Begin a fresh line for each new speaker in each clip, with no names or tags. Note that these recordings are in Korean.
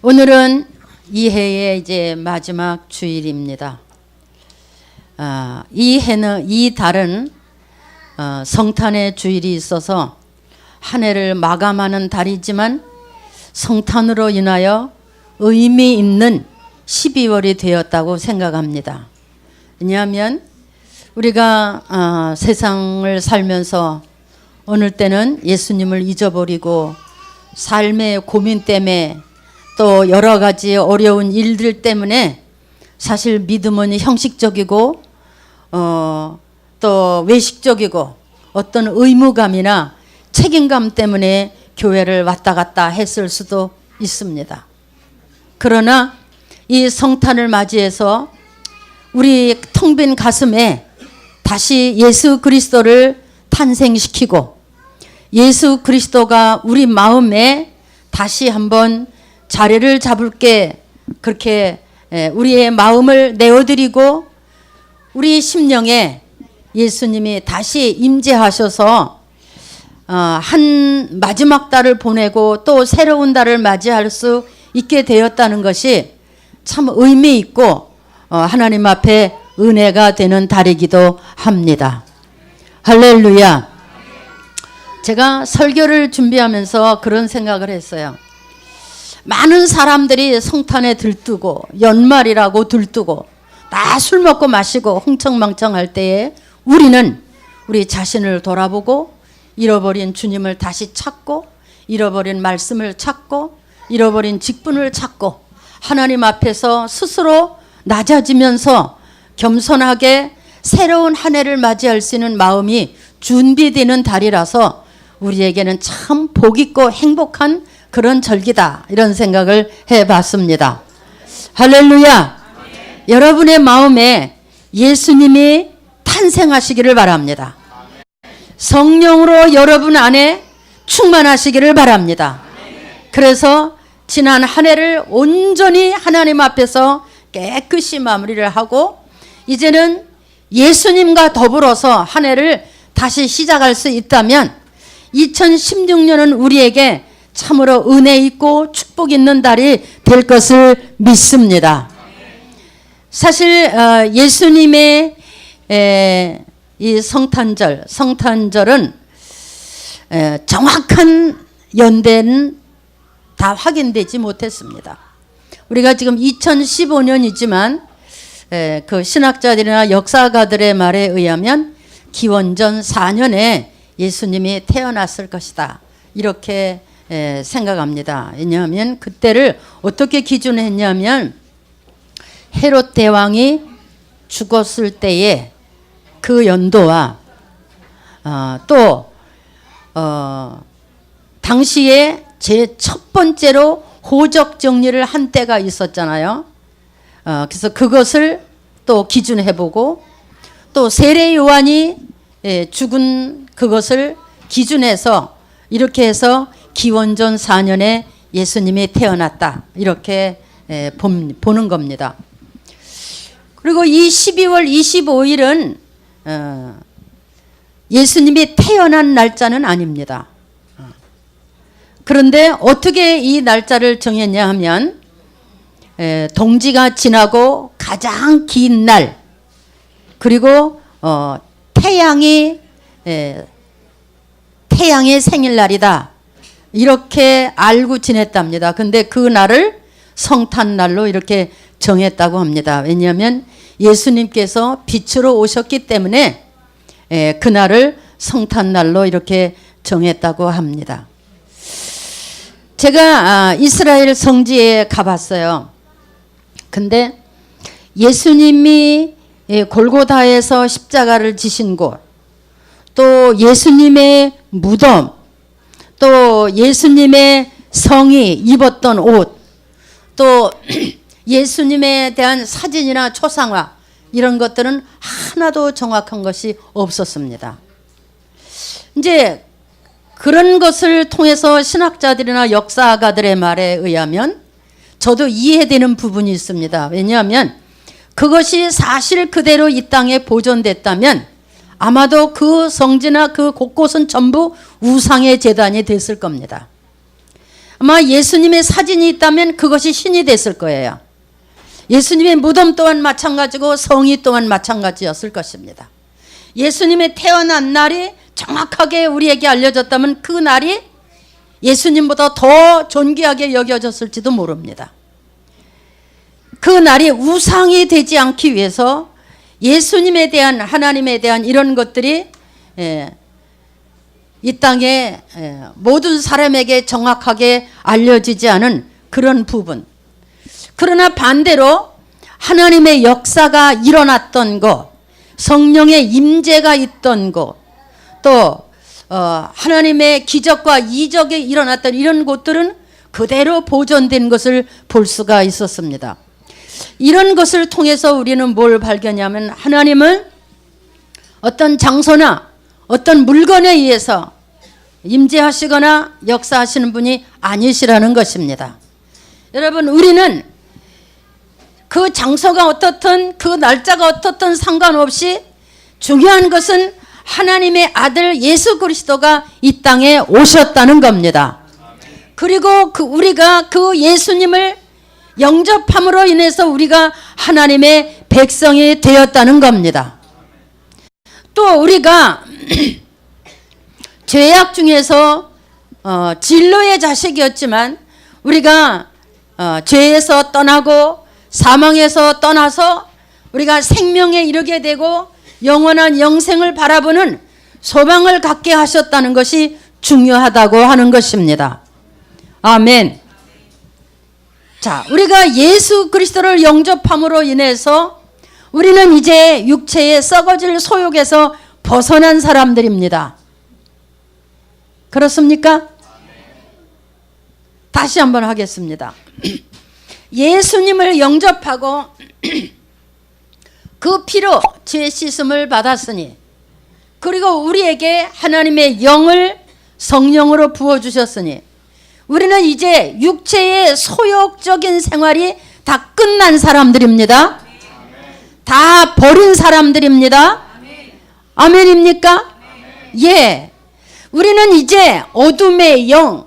오늘은 이 해의 이제 마지막 주일입니다. 이 달은 성탄의 주일이 있어서 한 해를 마감하는 달이지만 성탄으로 인하여 의미 있는 12월이 되었다고 생각합니다. 왜냐하면 우리가 세상을 살면서 어느 때는 예수님을 잊어버리고 삶의 고민 때문에 또 여러 가지 어려운 일들 때문에 사실 믿음은 형식적이고 또 외식적이고 어떤 의무감이나 책임감 때문에 교회를 왔다 갔다 했을 수도 있습니다. 그러나 이 성탄을 맞이해서 우리 텅 빈 가슴에 다시 예수 그리스도를 탄생시키고 예수 그리스도가 우리 마음에 다시 한번 자리를 잡을게 그렇게 우리의 마음을 내어드리고 우리 심령에 예수님이 다시 임재하셔서 한 마지막 달을 보내고 또 새로운 달을 맞이할 수 있게 되었다는 것이 참 의미 있고 하나님 앞에 은혜가 되는 달이기도 합니다. 할렐루야. 제가 설교를 준비하면서 그런 생각을 했어요. 많은 사람들이 성탄에 들뜨고 연말이라고 들뜨고 다 술 먹고 마시고 흥청망청할 때에 우리는 우리 자신을 돌아보고 잃어버린 주님을 다시 찾고 잃어버린 말씀을 찾고 잃어버린 직분을 찾고 하나님 앞에서 스스로 낮아지면서 겸손하게 새로운 한 해를 맞이할 수 있는 마음이 준비되는 달이라서 우리에게는 참 복있고 행복한 그런 절기다 이런 생각을 해봤습니다. 할렐루야. 여러분의 마음에 예수님이 탄생하시기를 바랍니다. 성령으로 여러분 안에 충만하시기를 바랍니다. 그래서 지난 한 해를 온전히 하나님 앞에서 깨끗이 마무리를 하고 이제는 예수님과 더불어서 한 해를 다시 시작할 수 있다면 2016년은 우리에게 참으로 은혜 있고 축복 있는 달이 될 것을 믿습니다. 사실 예수님의 이 성탄절은 정확한 연대는 다 확인되지 못했습니다. 우리가 지금 2015년이지만 그 신학자들이나 역사가들의 말에 의하면 기원전 4년에 예수님이 태어났을 것이다 이렇게 생각합니다. 왜냐하면 그때를 어떻게 기준했냐면 헤롯 대왕이 죽었을 때의 그 연도와 또 당시에 제 첫 번째로 호적 정리를 한 때가 있었잖아요. 그래서 그것을 또 기준해보고 또 세례 요한이 죽은 그것을 기준해서 이렇게 해서 기원전 4년에 예수님이 태어났다 이렇게 보는 겁니다. 그리고 이 12월 25일은 예수님이 태어난 날짜는 아닙니다. 그런데 어떻게 이 날짜를 정했냐 하면 동지가 지나고 가장 긴 날 그리고 태양의 생일날이다 이렇게 알고 지냈답니다. 근데 그 날을 성탄날로 이렇게 정했다고 합니다. 왜냐하면 예수님께서 빛으로 오셨기 때문에 그날을 성탄날로 이렇게 정했다고 합니다. 제가 이스라엘 성지에 가봤어요. 근데 예수님이 골고다에서 십자가를 지신 곳, 또 예수님의 무덤, 또 예수님의 성이 입었던 옷, 또 예수님에 대한 사진이나 초상화 이런 것들은 하나도 정확한 것이 없었습니다. 이제 그런 것을 통해서 신학자들이나 역사가들의 말에 의하면 저도 이해되는 부분이 있습니다. 왜냐하면 그것이 사실 그대로 이 땅에 보존됐다면 아마도 그 성지나 그 곳곳은 전부 우상의 제단이 됐을 겁니다. 아마 예수님의 사진이 있다면 그것이 신이 됐을 거예요. 예수님의 무덤 또한 마찬가지고 성이 또한 마찬가지였을 것입니다. 예수님의 태어난 날이 정확하게 우리에게 알려졌다면 그 날이 예수님보다 더 존귀하게 여겨졌을지도 모릅니다. 그 날이 우상이 되지 않기 위해서 예수님에 대한, 하나님에 대한 이런 것들이 이 땅에 모든 사람에게 정확하게 알려지지 않은 그런 부분. 그러나 반대로 하나님의 역사가 일어났던 것, 성령의 임재가 있던 것, 또 하나님의 기적과 이적이 일어났던 이런 곳들은 그대로 보존된 것을 볼 수가 있었습니다. 이런 것을 통해서 우리는 뭘 발견하냐면 하나님은 어떤 장소나 어떤 물건에 의해서 임재하시거나 역사하시는 분이 아니시라는 것입니다. 여러분, 우리는 그 장소가 어떻든 그 날짜가 어떻든 상관없이 중요한 것은 하나님의 아들 예수 그리스도가 이 땅에 오셨다는 겁니다. 그리고 우리가 그 예수님을 영접함으로 인해서 우리가 하나님의 백성이 되었다는 겁니다. 또 우리가 죄악 중에서 진로의 자식이었지만 우리가 죄에서 떠나고 사망에서 떠나서 우리가 생명에 이르게 되고 영원한 영생을 바라보는 소망을 갖게 하셨다는 것이 중요하다고 하는 것입니다. 아멘. 자, 우리가 예수 그리스도를 영접함으로 인해서 우리는 이제 육체의 썩어질 소욕에서 벗어난 사람들입니다. 그렇습니까? 다시 한번 하겠습니다. 예수님을 영접하고 그 피로 죄 씻음을 받았으니, 그리고 우리에게 하나님의 영을 성령으로 부어주셨으니 우리는 이제 육체의 소욕적인 생활이 다 끝난 사람들입니다. 다 버린 사람들입니다. 아멘입니까? 예. 우리는 이제 어둠의 영,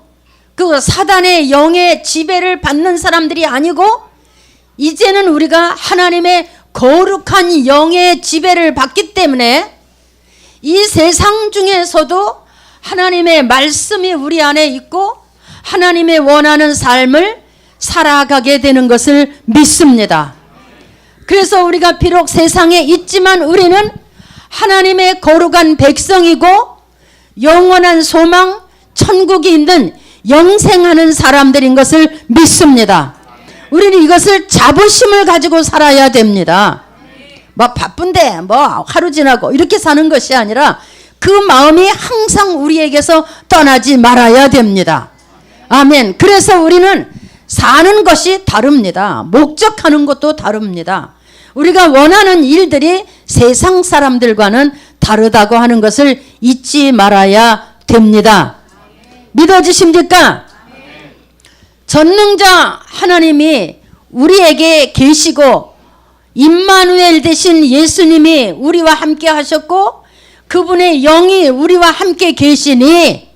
그 사단의 영의 지배를 받는 사람들이 아니고 이제는 우리가 하나님의 거룩한 영의 지배를 받기 때문에 이 세상 중에서도 하나님의 말씀이 우리 안에 있고 하나님의 원하는 삶을 살아가게 되는 것을 믿습니다. 그래서 우리가 비록 세상에 있지만 우리는 하나님의 거룩한 백성이고 영원한 소망, 천국이 있는 영생하는 사람들인 것을 믿습니다. 우리는 이것을 자부심을 가지고 살아야 됩니다. 뭐 바쁜데 뭐 하루 지나고 이렇게 사는 것이 아니라 그 마음이 항상 우리에게서 떠나지 말아야 됩니다. 아멘. 그래서 우리는 사는 것이 다릅니다. 목적하는 것도 다릅니다. 우리가 원하는 일들이 세상 사람들과는 다르다고 하는 것을 잊지 말아야 됩니다. 믿어지십니까? 전능자 하나님이 우리에게 계시고 임마누엘 되신 예수님이 우리와 함께 하셨고 그분의 영이 우리와 함께 계시니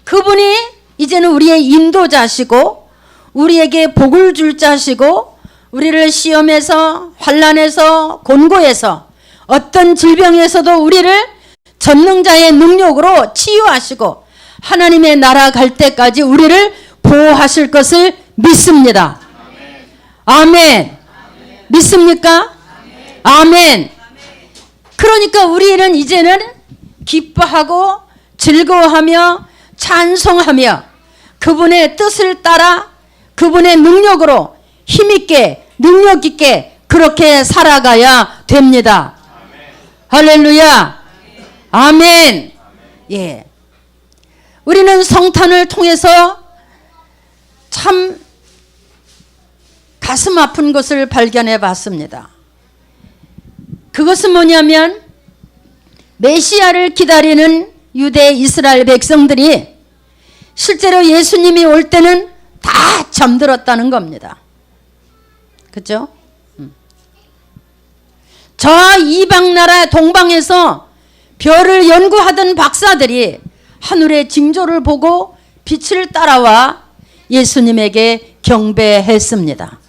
그분이 이제는 우리의 인도자시고 우리에게 복을 줄 자시고 우리를 시험에서 환난에서 곤고에서 어떤 질병에서도 우리를 전능자의 능력으로 치유하시고 하나님의 나라 갈 때까지 우리를 보호하실 것을 믿습니다. 아멘. 믿습니까? 아멘. 그러니까 우리는 이제는 기뻐하고 즐거워하며 찬송하며 그분의 뜻을 따라 그분의 능력으로 힘있게 능력있게 그렇게 살아가야 됩니다. 할렐루야. 아멘. 예. 우리는 성탄을 통해서 참 가슴 아픈 것을 발견해 봤습니다. 그것은 뭐냐면 메시아를 기다리는 유대 이스라엘 백성들이 실제로 예수님이 올 때는 다 잠들었다는 겁니다. 그렇죠? 저 이방 나라 동방에서 별을 연구하던 박사들이 하늘의 징조를 보고 빛을 따라와 예수님에게 경배했습니다.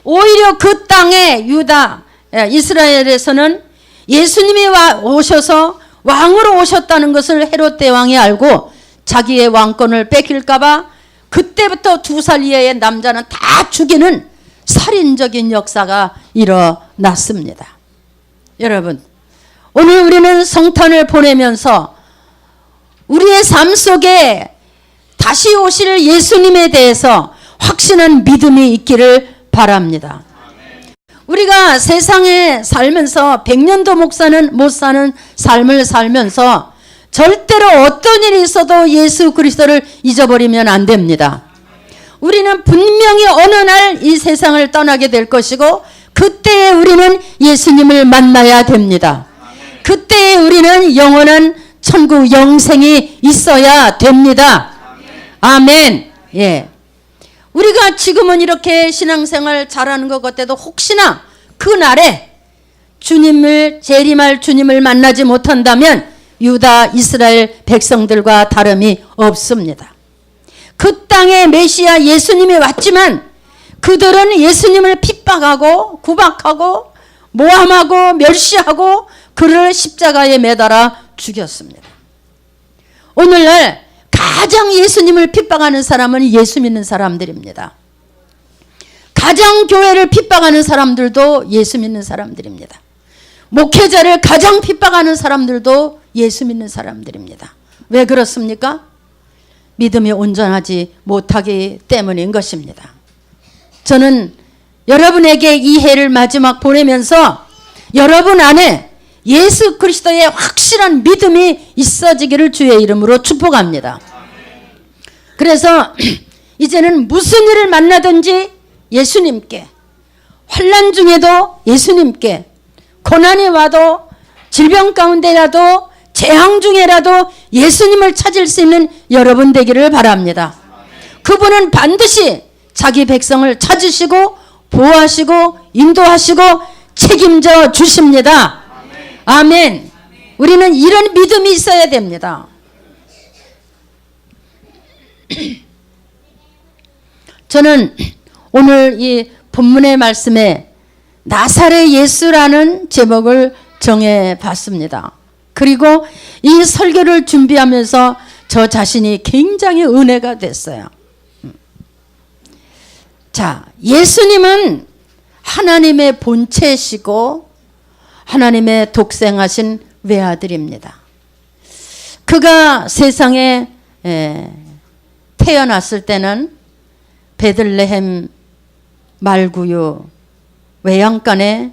오히려 그 땅에 유다, 이스라엘에서는 예수님이 오셔서 왕으로 오셨다는 것을 헤롯 대왕이 알고 자기의 왕권을 뺏길까봐 그때부터 2살 이하의 남자는 다 죽이는 살인적인 역사가 일어났습니다. 여러분, 오늘 우리는 성탄을 보내면서 우리의 삶 속에 다시 오실 예수님에 대해서 확신한 믿음이 있기를 바랍니다. 우리가 세상에 살면서 100년도 못 사는 삶을 살면서 절대로 어떤 일이 있어도 예수 그리스도를 잊어버리면 안 됩니다. 우리는 분명히 어느 날 이 세상을 떠나게 될 것이고 그때에 우리는 예수님을 만나야 됩니다. 그때에 우리는 영원한 천국 영생이 있어야 됩니다. 아멘. 예. 우리가 지금은 이렇게 신앙생활 잘하는 것 같아도 혹시나 그날에 주님을 재림할 주님을 만나지 못한다면 유다 이스라엘 백성들과 다름이 없습니다. 그 땅에 메시아 예수님이 왔지만 그들은 예수님을 핍박하고 구박하고 모함하고 멸시하고 그를 십자가에 매달아 죽였습니다. 오늘날 가장 예수님을 핍박하는 사람은 예수 믿는 사람들입니다. 가장 교회를 핍박하는 사람들도 예수 믿는 사람들입니다. 목회자를 가장 핍박하는 사람들도 예수 믿는 사람들입니다. 왜 그렇습니까? 믿음이 온전하지 못하기 때문인 것입니다. 저는 여러분에게 이 해를 마지막 보내면서 여러분 안에 예수 그리스도의 확실한 믿음이 있어지기를 주의 이름으로 축복합니다. 그래서 이제는 무슨 일을 만나든지 예수님께, 환난 중에도 예수님께, 고난이 와도 질병 가운데라도 재앙 중에라도 예수님을 찾을 수 있는 여러분 되기를 바랍니다. 그분은 반드시 자기 백성을 찾으시고 보호하시고 인도하시고 책임져 주십니다. 아멘. 우리는 이런 믿음이 있어야 됩니다. 저는 오늘 이 본문의 말씀에 나사렛 예수라는 제목을 정해봤습니다. 그리고 이 설교를 준비하면서 저 자신이 굉장히 은혜가 됐어요. 자, 예수님은 하나님의 본체시고 하나님의 독생하신 외아들입니다. 그가 세상에 태어났을 때는 베들레헴 말구유 외양간에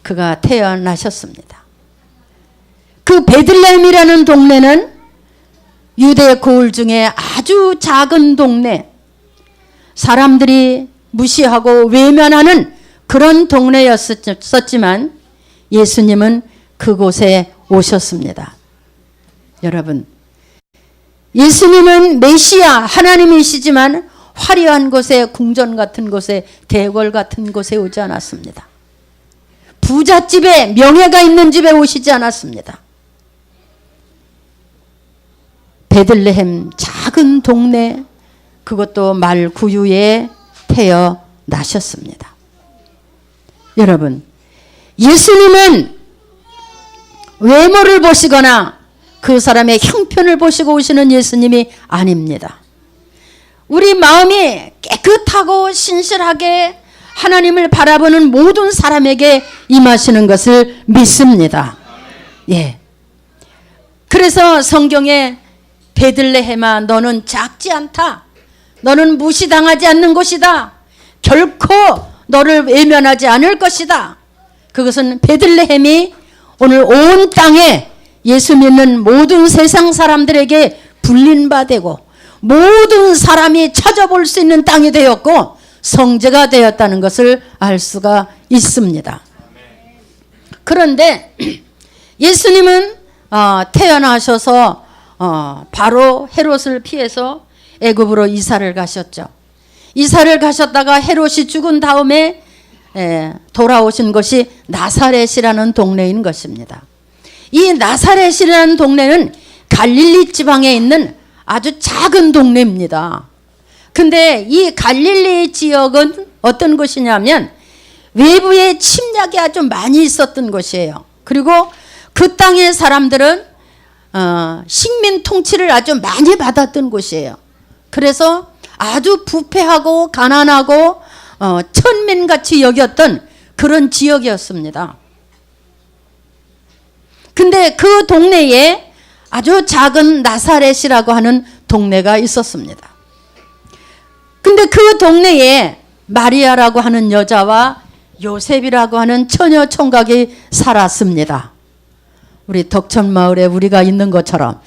그가 태어나셨습니다. 그 베들레헴이라는 동네는 유대 고을 중에 아주 작은 동네, 사람들이 무시하고 외면하는 그런 동네였었지만 예수님은 그곳에 오셨습니다. 여러분, 예수님은 메시아 하나님이시지만 화려한 곳에, 궁전 같은 곳에, 대궐 같은 곳에 오지 않았습니다. 부잣집에, 명예가 있는 집에 오시지 않았습니다. 베들레헴 작은 동네, 그것도 말구유에 태어나셨습니다. 여러분, 예수님은 외모를 보시거나 그 사람의 형편을 보시고 오시는 예수님이 아닙니다. 우리 마음이 깨끗하고 신실하게 하나님을 바라보는 모든 사람에게 임하시는 것을 믿습니다. 예. 그래서 성경에 베들레헴아 너는 작지 않다. 너는 무시당하지 않는 곳이다. 결코 너를 외면하지 않을 것이다. 그것은 베들레헴이 오늘 온 땅에 예수 믿는 모든 세상 사람들에게 불린 바 되고 모든 사람이 찾아볼 수 있는 땅이 되었고 성제가 되었다는 것을 알 수가 있습니다. 그런데 예수님은 태어나셔서 바로 헤롯을 피해서 애굽으로 이사를 가셨죠. 이사를 가셨다가 헤롯이 죽은 다음에 돌아오신 것이 나사렛이라는 동네인 것입니다. 이 나사렛이라는 동네는 갈릴리 지방에 있는 아주 작은 동네입니다. 근데 이 갈릴리 지역은 어떤 곳이냐면 외부의 침략이 아주 많이 있었던 곳이에요. 그리고 그 땅의 사람들은 식민 통치를 아주 많이 받았던 곳이에요. 그래서 아주 부패하고 가난하고 천민같이 여겼던 그런 지역이었습니다. 근데 그 동네에 아주 작은 나사렛이라고 하는 동네가 있었습니다. 근데 그 동네에 마리아라고 하는 여자와 요셉이라고 하는 처녀 총각이 살았습니다. 우리 덕천마을에 우리가 있는 것처럼.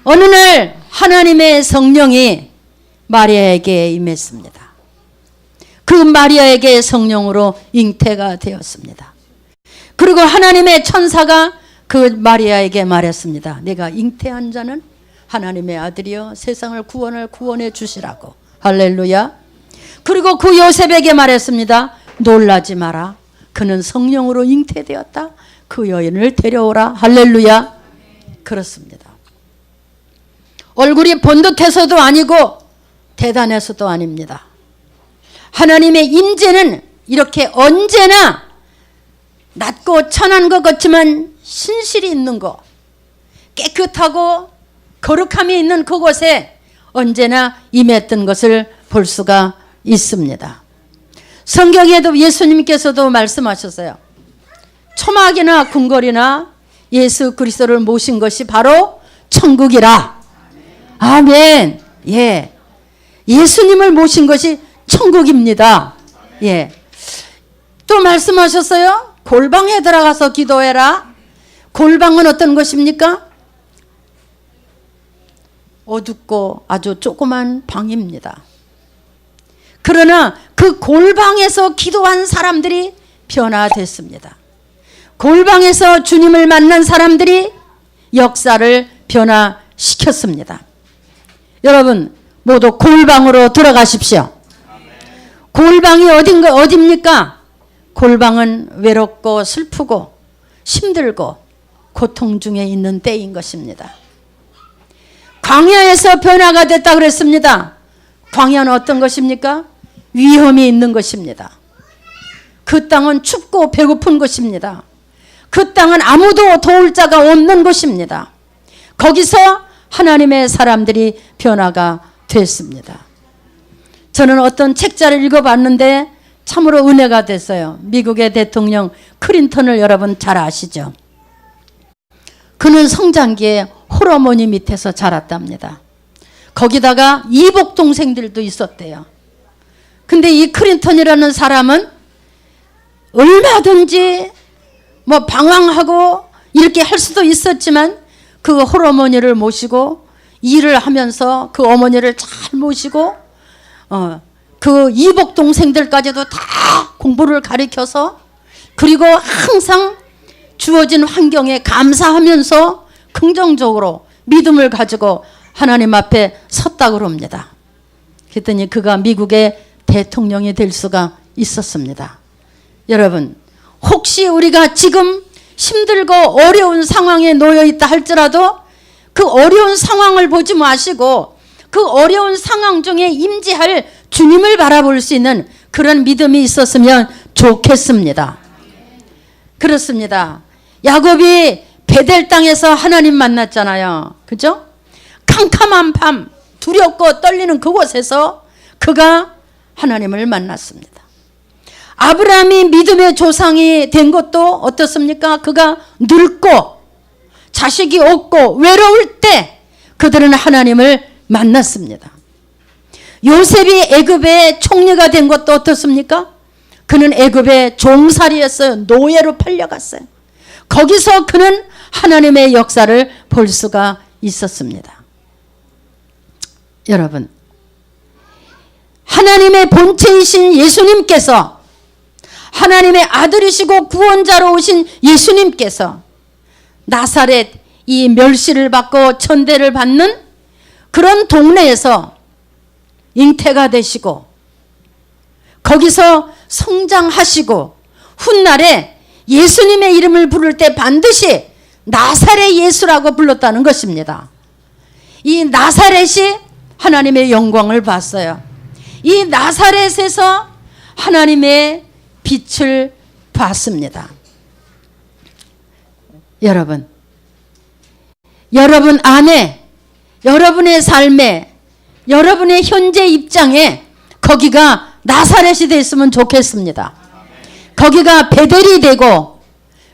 어느 날 하나님의 성령이 마리아에게 임했습니다. 그 마리아에게 성령으로 잉태가 되었습니다. 그리고 하나님의 천사가 그 마리아에게 말했습니다. 내가 잉태한 자는 하나님의 아들이여 세상을 구원해 주시라고. 할렐루야. 그리고 그 요셉에게 말했습니다. 놀라지 마라. 그는 성령으로 잉태되었다. 그 여인을 데려오라. 할렐루야. 그렇습니다. 얼굴이 번듯해서도 아니고 대단해서도 아닙니다. 하나님의 임재는 이렇게 언제나 낮고 천한 것 같지만 신실이 있는 것, 깨끗하고 거룩함이 있는 그곳에 언제나 임했던 것을 볼 수가 있습니다. 성경에도 예수님께서도 말씀하셨어요. 초막이나 궁궐이나 예수 그리스도를 모신 것이 바로 천국이라. 아멘. 예. 예수님을 모신 것이 천국입니다. 예. 또 말씀하셨어요. 골방에 들어가서 기도해라. 골방은 어떤 것입니까? 어둡고 아주 조그만 방입니다. 그러나 그 골방에서 기도한 사람들이 변화됐습니다. 골방에서 주님을 만난 사람들이 역사를 변화시켰습니다. 여러분 모두 골방으로 들어가십시오. 골방이 어디입니까? 골방은 외롭고 슬프고 힘들고 고통 중에 있는 때인 것입니다. 광야에서 변화가 됐다 그랬습니다. 광야는 어떤 것입니까? 위험이 있는 것입니다. 그 땅은 춥고 배고픈 것입니다. 그 땅은 아무도 도울 자가 없는 곳입니다. 거기서 하나님의 사람들이 변화가 됐습니다. 저는 어떤 책자를 읽어봤는데 참으로 은혜가 됐어요. 미국의 대통령 클린턴을 여러분 잘 아시죠? 그는 성장기에 홀어머니 밑에서 자랐답니다. 거기다가 이복 동생들도 있었대요. 근데 이 클린턴이라는 사람은 얼마든지 뭐 방황하고 이렇게 할 수도 있었지만 그 홀어머니를 모시고 일을 하면서 그 어머니를 잘 모시고 그 이복 동생들까지도 다 공부를 가르쳐서 그리고 항상 주어진 환경에 감사하면서 긍정적으로 믿음을 가지고 하나님 앞에 섰다고 합니다. 그랬더니 그가 미국의 대통령이 될 수가 있었습니다. 여러분 혹시 우리가 지금 힘들고 어려운 상황에 놓여 있다 할지라도 그 어려운 상황을 보지 마시고 그 어려운 상황 중에 임재할 주님을 바라볼 수 있는 그런 믿음이 있었으면 좋겠습니다. 그렇습니다. 야곱이 베델 땅에서 하나님 만났잖아요. 그죠? 캄캄한 밤 두렵고 떨리는 그곳에서 그가 하나님을 만났습니다. 아브라함이 믿음의 조상이 된 것도 어떻습니까? 그가 늙고 자식이 없고 외로울 때 그들은 하나님을 만났습니다. 요셉이 애굽의 총리가 된 것도 어떻습니까? 그는 애굽의 종살이였어요. 노예로 팔려갔어요. 거기서 그는 하나님의 역사를 볼 수가 있었습니다. 여러분 하나님의 본체이신 예수님께서 하나님의 아들이시고 구원자로 오신 예수님께서 나사렛 이 멸시를 받고 천대를 받는 그런 동네에서 잉태가 되시고 거기서 성장하시고 훗날에 예수님의 이름을 부를 때 반드시 나사렛 예수라고 불렀다는 것입니다. 이 나사렛이 하나님의 영광을 봤어요. 이 나사렛에서 하나님의 빛을 봤습니다. 여러분 안에, 여러분의 삶에, 여러분의 현재 입장에 거기가 나사렛이 됐으면 좋겠습니다. 거기가 베델이 되고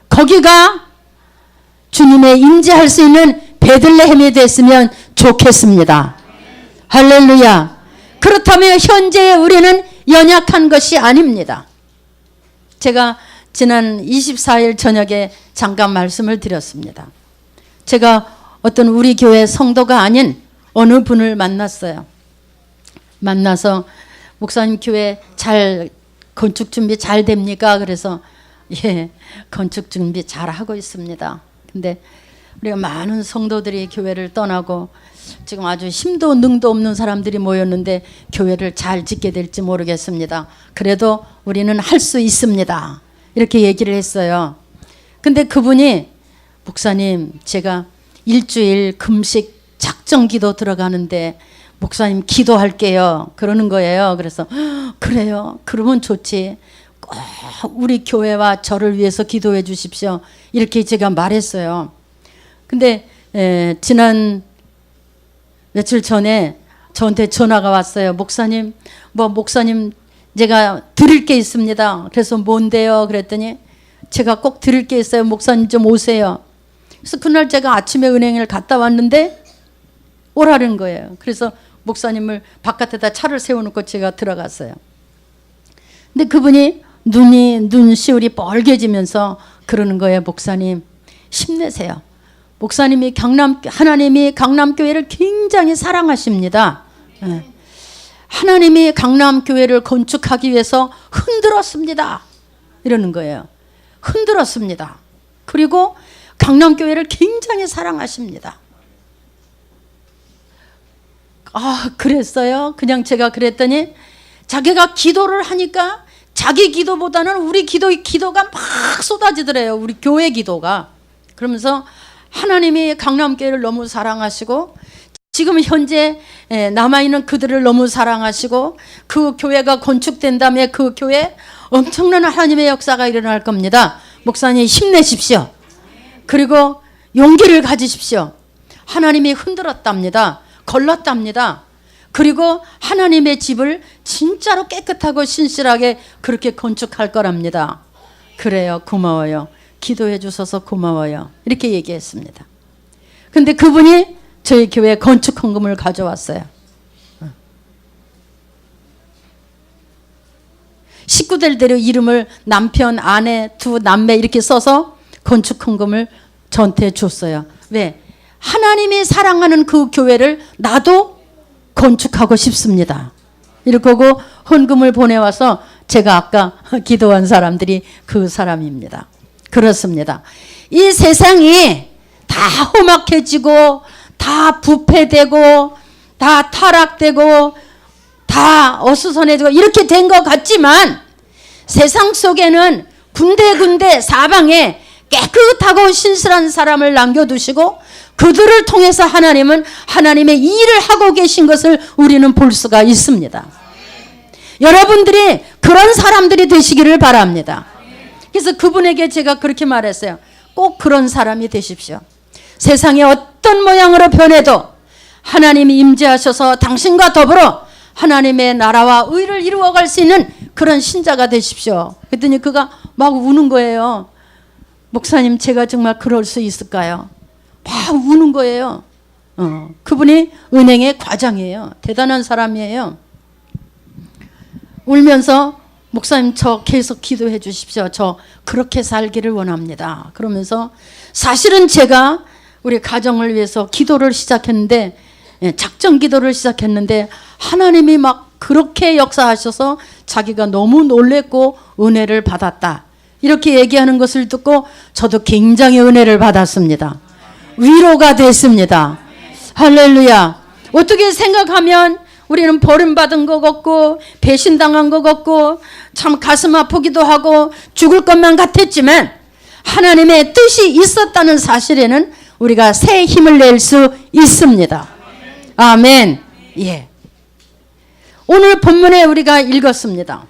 거기가 주님의 임재할 수 있는 베들레헴이 됐으면 좋겠습니다. 할렐루야. 그렇다면 현재 우리는 연약한 것이 아닙니다. 제가 지난 24일 저녁에 잠깐 말씀을 드렸습니다. 제가 어떤 우리 교회 성도가 아닌 어느 분을 만났어요. 만나서 목사님 교회 잘 건축 준비 잘 됩니까? 그래서 예, 건축 준비 잘 하고 있습니다. 근데 우리가 많은 성도들이 교회를 떠나고 지금 아주 힘도 능도 없는 사람들이 모였는데 교회를 잘 짓게 될지 모르겠습니다. 그래도 우리는 할 수 있습니다. 이렇게 얘기를 했어요. 근데 그분이 목사님 제가 일주일 금식 작정 기도 들어가는데 목사님 기도할게요. 그러는 거예요. 그래서 그래요. 그러면 좋지. 꼭 우리 교회와 저를 위해서 기도해 주십시오. 이렇게 제가 말했어요. 근데 지난 며칠 전에 저한테 전화가 왔어요. 목사님 제가 드릴 게 있습니다. 그래서 뭔데요? 그랬더니 제가 꼭 드릴 게 있어요. 목사님 좀 오세요. 그래서 그날 제가 아침에 은행을 갔다 왔는데 오라는 거예요. 그래서 목사님을 바깥에다 차를 세워놓고 제가 들어갔어요. 근데 그분이 눈시울이 뻘개지면서 그러는 거예요. 목사님 힘내세요. 목사님이 하나님이 강남교회를 굉장히 사랑하십니다. 네. 하나님이 강남교회를 건축하기 위해서 흔들었습니다. 이러는 거예요. 흔들었습니다. 그리고 강남교회를 굉장히 사랑하십니다. 아, 그랬어요? 그냥 제가 그랬더니 자기가 기도를 하니까 자기 기도보다는 우리 기도가 막 쏟아지더래요. 우리 교회 기도가. 그러면서 하나님이 강남교회를 너무 사랑하시고 지금 현재 남아있는 그들을 너무 사랑하시고 그 교회가 건축된 다음에 그 교회에 엄청난 하나님의 역사가 일어날 겁니다. 목사님 힘내십시오. 그리고 용기를 가지십시오. 하나님이 흔들었답니다. 걸렀답니다. 그리고 하나님의 집을 진짜로 깨끗하고 신실하게 그렇게 건축할 거랍니다. 그래요. 고마워요. 기도해 주셔서 고마워요. 이렇게 얘기했습니다. 근데 그분이 저희 교회 건축 헌금을 가져왔어요. 식구들대로 이름을 남편, 아내, 두 남매 이렇게 써서 건축 헌금을 저한테 줬어요. 왜? 하나님이 사랑하는 그 교회를 나도 건축하고 싶습니다. 이렇게 하고 헌금을 보내와서 제가 아까 기도한 사람들이 그 사람입니다. 그렇습니다. 이 세상이 다 험악해지고 다 부패되고 다 타락되고 다 어수선해지고 이렇게 된 것 같지만 세상 속에는 군데군데 사방에 깨끗하고 신실한 사람을 남겨두시고 그들을 통해서 하나님은 하나님의 일을 하고 계신 것을 우리는 볼 수가 있습니다. 여러분들이 그런 사람들이 되시기를 바랍니다. 그래서 그분에게 제가 그렇게 말했어요. 꼭 그런 사람이 되십시오. 세상이 어떤 모양으로 변해도 하나님이 임재하셔서 당신과 더불어 하나님의 나라와 의를 이루어갈 수 있는 그런 신자가 되십시오. 그랬더니 그가 막 우는 거예요. 목사님 제가 정말 그럴 수 있을까요? 막 우는 거예요. 그분이 은행의 과장이에요. 대단한 사람이에요. 울면서 목사님 저 계속 기도해 주십시오. 저 그렇게 살기를 원합니다. 그러면서 사실은 제가 우리 가정을 위해서 기도를 시작했는데 작정 기도를 시작했는데 하나님이 막 그렇게 역사하셔서 자기가 너무 놀랬고 은혜를 받았다. 이렇게 얘기하는 것을 듣고 저도 굉장히 은혜를 받았습니다. 위로가 됐습니다. 할렐루야. 어떻게 생각하면 우리는 버림받은 것 같고 배신당한 것 같고 참 가슴 아프기도 하고 죽을 것만 같았지만 하나님의 뜻이 있었다는 사실에는 우리가 새 힘을 낼 수 있습니다. 아멘. 예. 오늘 본문에 우리가 읽었습니다.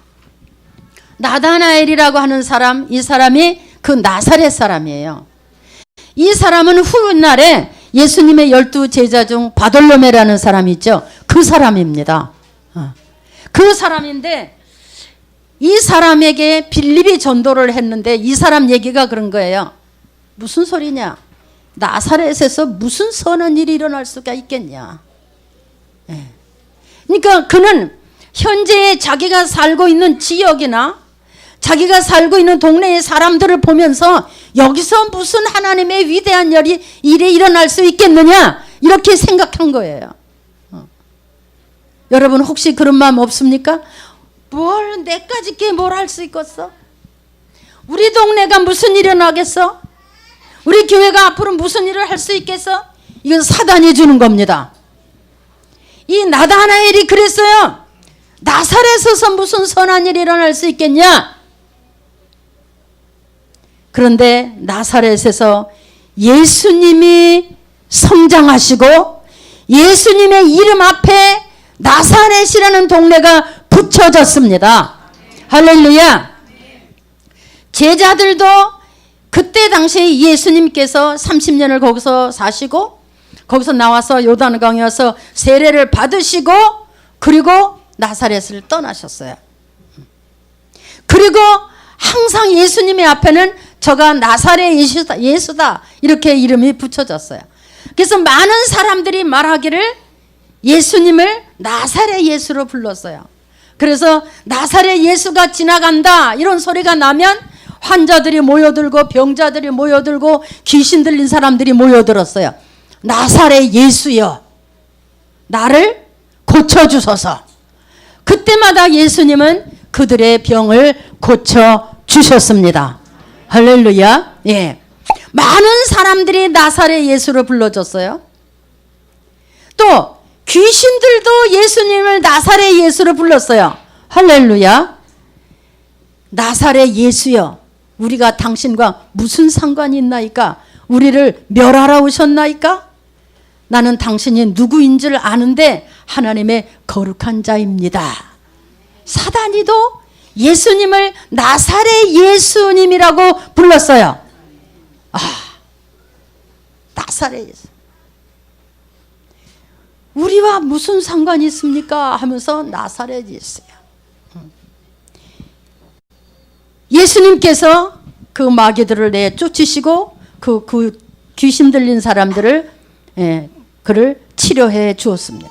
나다나엘이라고 하는 사람, 이 사람이 그 나사렛 사람이에요. 이 사람은 후날에 예수님의 12 제자 중 바돌로메라는 사람이 있죠. 그 사람입니다. 그 사람인데 이 사람에게 빌립이 전도를 했는데 이 사람 얘기가 그런 거예요. 무슨 소리냐? 나사렛에서 무슨 선한 일이 일어날 수가 있겠냐? 그러니까 그는 현재 자기가 살고 있는 지역이나 자기가 살고 있는 동네의 사람들을 보면서 여기서 무슨 하나님의 위대한 일이 일어날 수 있겠느냐 이렇게 생각한 거예요. 여러분 혹시 그런 마음 없습니까? 뭘 내까지 게 뭘 할 수 있겠어? 우리 동네가 무슨 일이 일어나겠어? 우리 교회가 앞으로 무슨 일을 할 수 있겠어? 이건 사단이 주는 겁니다. 이 나다나엘이 그랬어요. 나사렛에서 무슨 선한 일이 일어날 수 있겠냐? 그런데 나사렛에서 예수님이 성장하시고 예수님의 이름 앞에 나사렛이라는 동네가 붙여졌습니다. 할렐루야. 제자들도 그때 당시에 예수님께서 30년을 거기서 사시고 거기서 나와서 요단강에 와서 세례를 받으시고 그리고 나사렛을 떠나셨어요. 그리고 항상 예수님의 앞에는 저가 나사렛 예수다 이렇게 이름이 붙여졌어요. 그래서 많은 사람들이 말하기를 예수님을 나사렛 예수로 불렀어요. 그래서 나사렛 예수가 지나간다 이런 소리가 나면 환자들이 모여들고 병자들이 모여들고 귀신 들린 사람들이 모여들었어요. 나사렛 예수여 나를 고쳐주소서. 그때마다 예수님은 그들의 병을 고쳐주셨습니다. 할렐루야. 예. 많은 사람들이 나사렛 예수를 불러줬어요. 또 귀신들도 예수님을 나사렛 예수로 불렀어요. 할렐루야. 나사렛 예수여 우리가 당신과 무슨 상관이 있나이까? 우리를 멸하러 오셨나이까? 나는 당신이 누구인 줄 아는데 하나님의 거룩한 자입니다. 사단이도 예수님을 나사렛 예수님이라고 불렀어요. 나사렛 예수. 우리와 무슨 상관이 있습니까? 하면서 나사렛 예수야. 예수님께서 그 마귀들을 내쫓으시고 그 귀신 들린 사람들을 그를 치료해 주었습니다.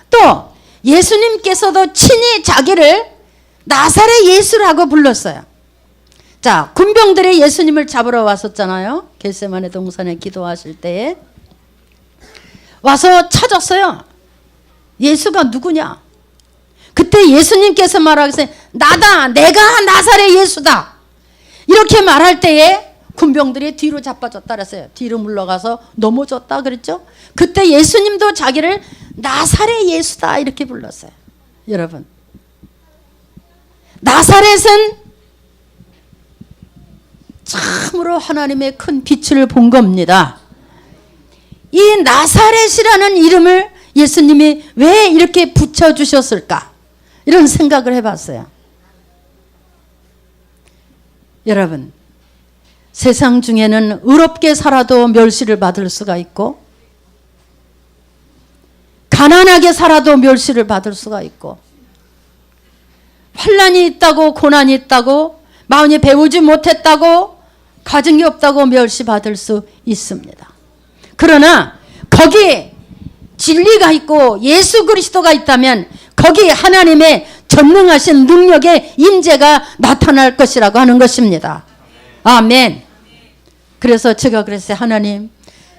또 예수님께서도 친히 자기를 나사렛 예수라고 불렀어요. 자, 군병들이 예수님을 잡으러 왔었잖아요. 겟세마네 동산에 기도하실 때에 와서 찾았어요. 예수가 누구냐? 그때 예수님께서 말하기를 나다 내가 나사렛 예수다 이렇게 말할 때에 군병들이 뒤로 자빠졌다 그랬어요. 뒤로 물러가서 넘어졌다 그랬죠. 그때 예수님도 자기를 나사렛 예수다 이렇게 불렀어요. 여러분 나사렛은 참으로 하나님의 큰 빛을 본 겁니다. 이 나사렛이라는 이름을 예수님이 왜 이렇게 붙여주셨을까? 이런 생각을 해봤어요. 여러분 세상 중에는 의롭게 살아도 멸시를 받을 수가 있고 가난하게 살아도 멸시를 받을 수가 있고 환난이 있다고 고난이 있다고 마흔이 배우지 못했다고 가진 게 없다고 멸시받을 수 있습니다. 그러나 거기에 진리가 있고 예수 그리스도가 있다면 거기에 하나님의 전능하신 능력의 임재가 나타날 것이라고 하는 것입니다. 아멘. 그래서 제가 그랬어요. 하나님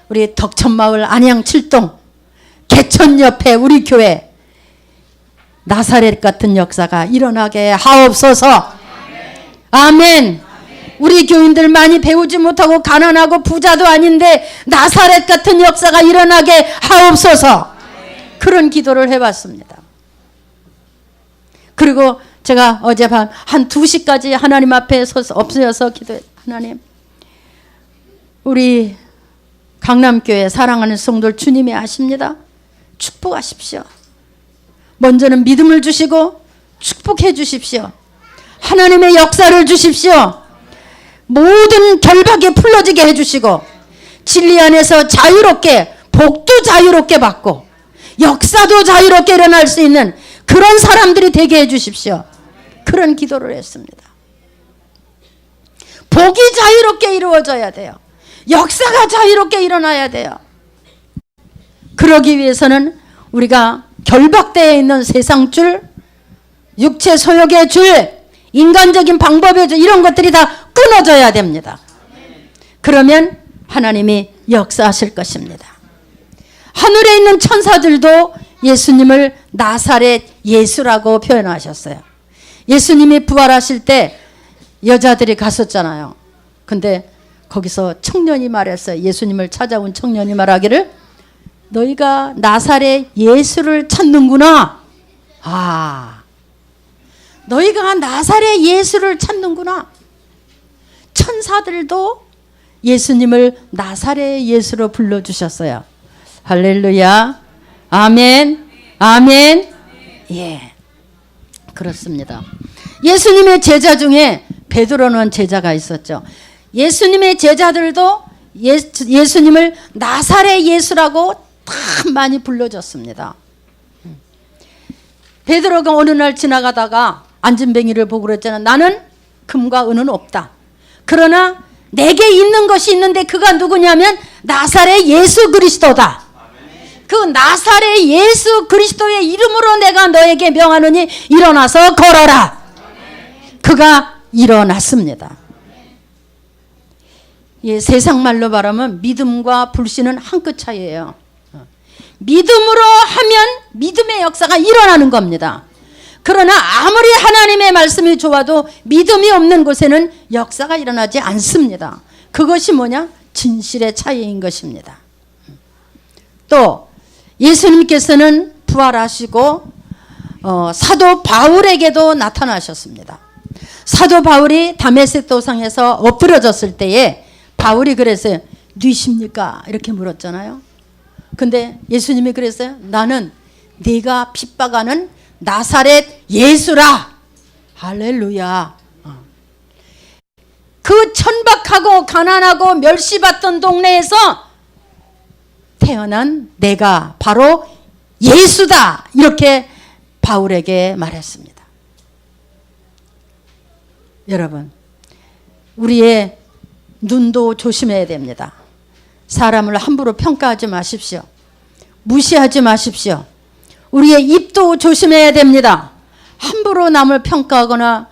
우리 덕천마을 안양 7동 개천 옆에 우리 교회 나사렛 같은 역사가 일어나게 하옵소서. 아멘. 우리 교인들 많이 배우지 못하고 가난하고 부자도 아닌데 나사렛 같은 역사가 일어나게 하옵소서. 그런 기도를 해봤습니다. 그리고 제가 어젯밤 한 2시까지 하나님 앞에 엎드려서 기도해. 하나님 우리 강남교회 사랑하는 성도들 주님이 아십니다. 축복하십시오. 먼저는 믿음을 주시고 축복해 주십시오. 하나님의 역사를 주십시오. 모든 결박이 풀어지게 해주시고 진리 안에서 자유롭게, 복도 자유롭게 받고 역사도 자유롭게 일어날 수 있는 그런 사람들이 되게 해주십시오. 그런 기도를 했습니다. 복이 자유롭게 이루어져야 돼요. 역사가 자유롭게 일어나야 돼요. 그러기 위해서는 우리가 결박되어 있는 세상 줄, 육체 소욕의 줄, 인간적인 방법의 줄, 이런 것들이 다 끊어져야 됩니다. 그러면 하나님이 역사하실 것입니다. 하늘에 있는 천사들도 예수님을 나사렛 예수라고 표현하셨어요. 예수님이 부활하실 때 여자들이 갔었잖아요. 근데 거기서 청년이 말했어요. 예수님을 찾아온 청년이 말하기를, 너희가 나사렛 예수를 찾는구나. 아, 너희가 나사렛 예수를 찾는구나. 천사들도 예수님을 나사렛 예수로 불러주셨어요. 할렐루야. 아멘. 아멘. 예, 그렇습니다. 예수님의 제자 중에 베드로는 제자가 있었죠. 예수님의 제자들도 예수님을 나사렛 예수라고 참 많이 불러줬습니다. 베드로가 어느 날 지나가다가 안진뱅이를 보고 그랬잖아. 나는 금과 은은 없다. 그러나 내게 있는 것이 있는데 그가 누구냐면 나사렛 예수 그리스도다. 그 나사렛 예수 그리스도의 이름으로 내가 너에게 명하노니 일어나서 걸어라. 그가 일어났습니다. 예, 세상 말로 말하면 믿음과 불신은 한 끗 차이예요. 믿음으로 하면 믿음의 역사가 일어나는 겁니다. 그러나 아무리 하나님의 말씀이 좋아도 믿음이 없는 곳에는 역사가 일어나지 않습니다. 그것이 뭐냐? 진실의 차이인 것입니다. 또 예수님께서는 부활하시고 사도 바울에게도 나타나셨습니다. 사도 바울이 다메섹 도상에서 엎드려졌을 때에 바울이 그랬어요. 누구십니까? 이렇게 물었잖아요. 근데 예수님이 그랬어요. 나는 네가 핍박하는 나사렛 예수라. 할렐루야. 그 천박하고 가난하고 멸시받던 동네에서 태어난 내가 바로 예수다. 이렇게 바울에게 말했습니다. 여러분, 우리의 눈도 조심해야 됩니다. 사람을 함부로 평가하지 마십시오. 무시하지 마십시오. 우리의 입도 조심해야 됩니다. 함부로 남을 평가하거나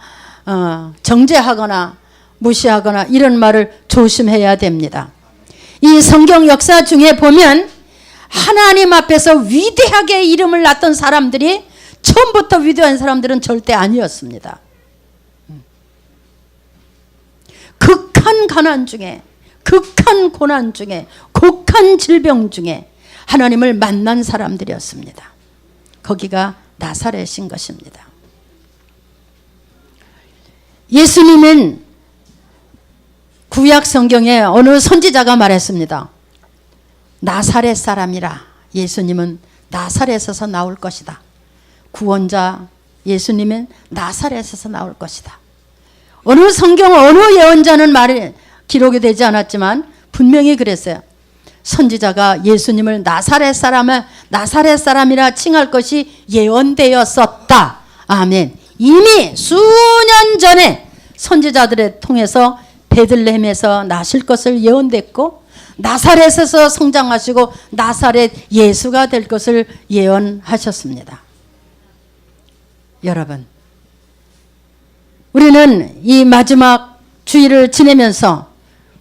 정죄하거나 무시하거나 이런 말을 조심해야 됩니다. 이 성경 역사 중에 보면 하나님 앞에서 위대하게 이름을 낳던 사람들이 처음부터 위대한 사람들은 절대 아니었습니다. 극한 가난 중에, 극한 고난 중에, 극한 질병 중에 하나님을 만난 사람들이었습니다. 거기가 나사렛인 것입니다. 예수님은 구약 성경에 어느 선지자가 말했습니다. 나사렛 사람이라. 예수님은 나사렛에서 나올 것이다. 구원자 예수님은 나사렛에서 나올 것이다. 어느 성경 어느 예언자는 말이 기록이 되지 않았지만 분명히 그랬어요. 선지자가 예수님을 나사렛 사람이라 칭할 것이 예언되었었다. 아멘. 이미 수년 전에 선지자들을 통해서 베들레헴에서 나실 것을 예언됐고 나사렛에서 성장하시고 나사렛 예수가 될 것을 예언하셨습니다. 여러분, 우리는 이 마지막 주일을 지내면서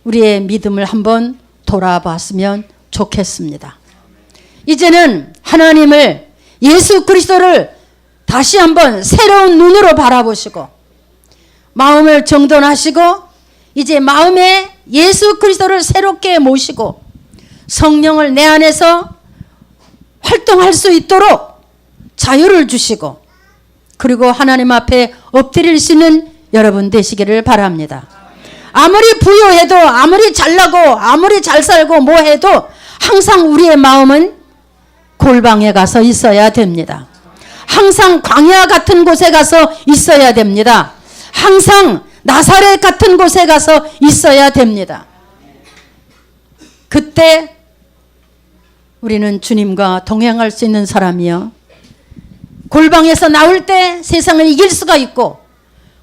우리의 믿음을 한번 돌아봤으면 좋겠습니다. 이제는 하나님을, 예수 그리스도를 다시 한번 새로운 눈으로 바라보시고 마음을 정돈하시고 이제 마음에 예수 그리스도를 새롭게 모시고 성령을 내 안에서 활동할 수 있도록 자유를 주시고 그리고 하나님 앞에 엎드릴 수 있는 여러분 되시기를 바랍니다. 아무리 부유해도 아무리 잘나고 아무리 잘 살고 뭐 해도 항상 우리의 마음은 골방에 가서 있어야 됩니다. 항상 광야 같은 곳에 가서 있어야 됩니다. 항상 나사렛 같은 곳에 가서 있어야 됩니다. 그때 우리는 주님과 동행할 수 있는 사람이요. 골방에서 나올 때 세상을 이길 수가 있고,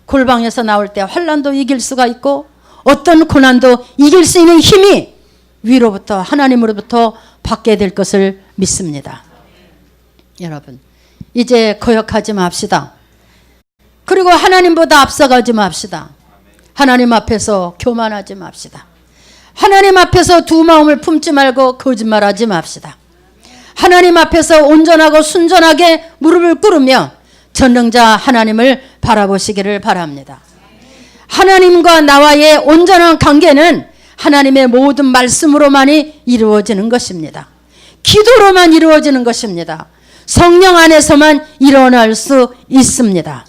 골방에서 나올 때 환난도 이길 수가 있고, 어떤 고난도 이길 수 있는 힘이 위로부터 하나님으로부터 받게 될 것을 믿습니다. 여러분, 이제 거역하지 맙시다. 그리고 하나님보다 앞서가지 맙시다. 하나님 앞에서 교만하지 맙시다. 하나님 앞에서 두 마음을 품지 말고 거짓말하지 맙시다. 하나님 앞에서 온전하고 순전하게 무릎을 꿇으며 전능자 하나님을 바라보시기를 바랍니다. 하나님과 나와의 온전한 관계는 하나님의 모든 말씀으로만이 이루어지는 것입니다. 기도로만 이루어지는 것입니다. 성령 안에서만 일어날 수 있습니다.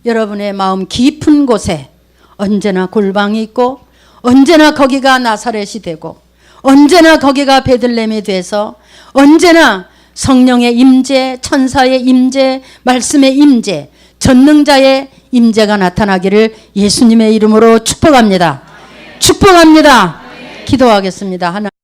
여러분의 마음 깊은 곳에 언제나 골방이 있고, 언제나 거기가 나사렛이 되고, 언제나 거기가 베들레헴이 돼서 언제나 성령의 임재, 천사의 임재, 말씀의 임재, 전능자의 임재가 나타나기를 예수님의 이름으로 축복합니다. 축복합니다. 기도하겠습니다. 하나님.